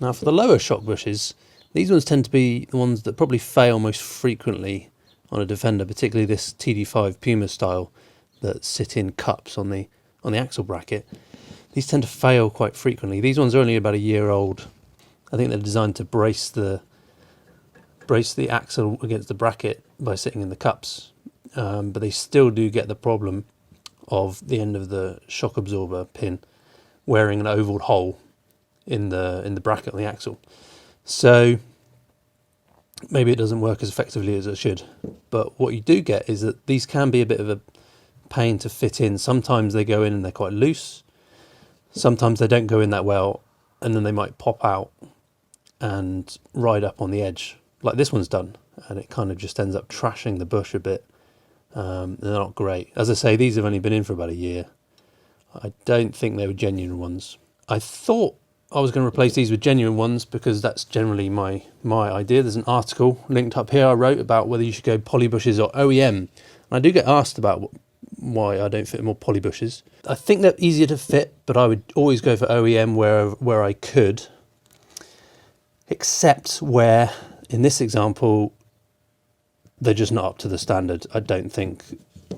Now for the lower shock bushes, these ones tend to be the ones that probably fail most frequently on a Defender, particularly this TD5 Puma style that sit in cups on the axle bracket. These tend to fail quite frequently. These ones are only about a year old. I think they're designed to brace the axle against the bracket by sitting in the cups, but they still do get the problem of the end of the shock absorber pin wearing an oval hole in the bracket on the axle. So maybe it doesn't work as effectively as it should. But what you do get is that these can be a bit of a pain to fit in. Sometimes they go in and they're quite loose. Sometimes they don't go in that well, and then they might pop out and ride up on the edge, like this one's done, and it kind of just ends up trashing the bush a bit. They're not great. As I say, these have only been in for about a year. I don't think they were genuine ones. I thought I was going to replace these with genuine ones because that's generally my idea. There's an article linked up here I wrote about whether you should go Polybushes or OEM. And I do get asked about why I don't fit more Polybushes. I think they're easier to fit, but I would always go for OEM where I could. Except where, in this example, they're just not up to the standard. I don't think.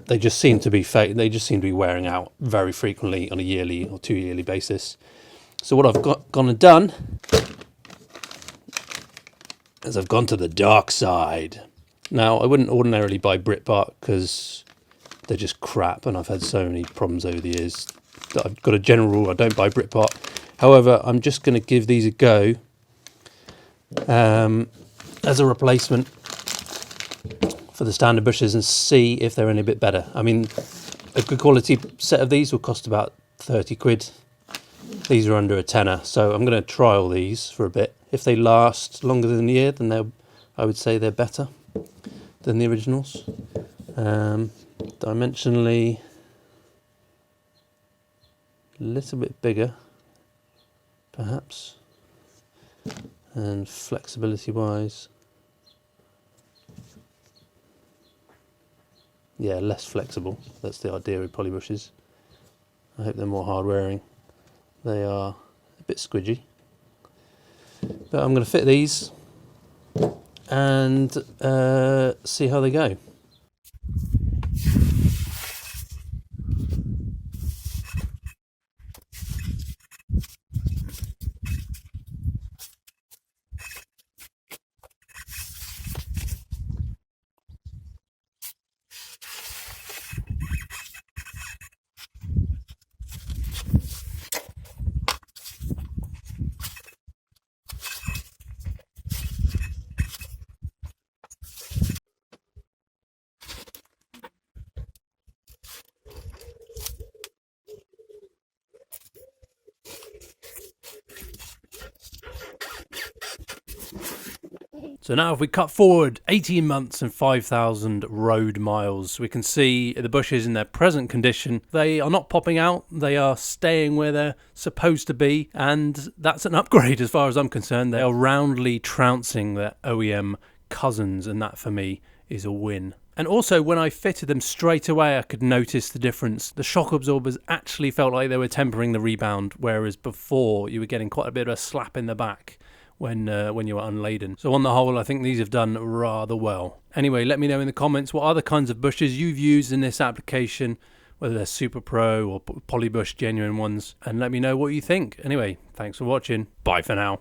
They just seem to be wearing out very frequently on a yearly or 2 yearly basis. So what I've gone and done is I've gone to the dark side. Now, I wouldn't ordinarily buy Britpart because they're just crap, and I've had so many problems over the years that I've got a general rule: I don't buy Britpart. However, I'm just going to give these a go as a replacement for the standard bushes and see if they're any bit better. I mean, a good quality set of these will cost about 30 quid. These are under a tenner, so I'm going to trial these for a bit. If they last longer than a year, then I would say they're better than the originals. Dimensionally, a little bit bigger, perhaps, and flexibility-wise, yeah, less flexible. That's the idea with Polybushes. I hope they're more hard-wearing. They are a bit squidgy. But I'm going to fit these and see how they go. So now if we cut forward 18 months and 5,000 road miles, we can see the bushes in their present condition. They are not popping out, they are staying where they're supposed to be, and that's an upgrade as far as I'm concerned. They are roundly trouncing their OEM cousins, and that for me is a win. And also when I fitted them straight away, I could notice the difference. The shock absorbers actually felt like they were tempering the rebound, whereas before you were getting quite a bit of a slap in the back when you were unladen. So on the whole, I think these have done rather well. Anyway, let me know in the comments what other kinds of bushes you've used in this application, whether they're Super Pro or Polybush genuine ones, and let me know what you think. Anyway, thanks for watching. Bye for now.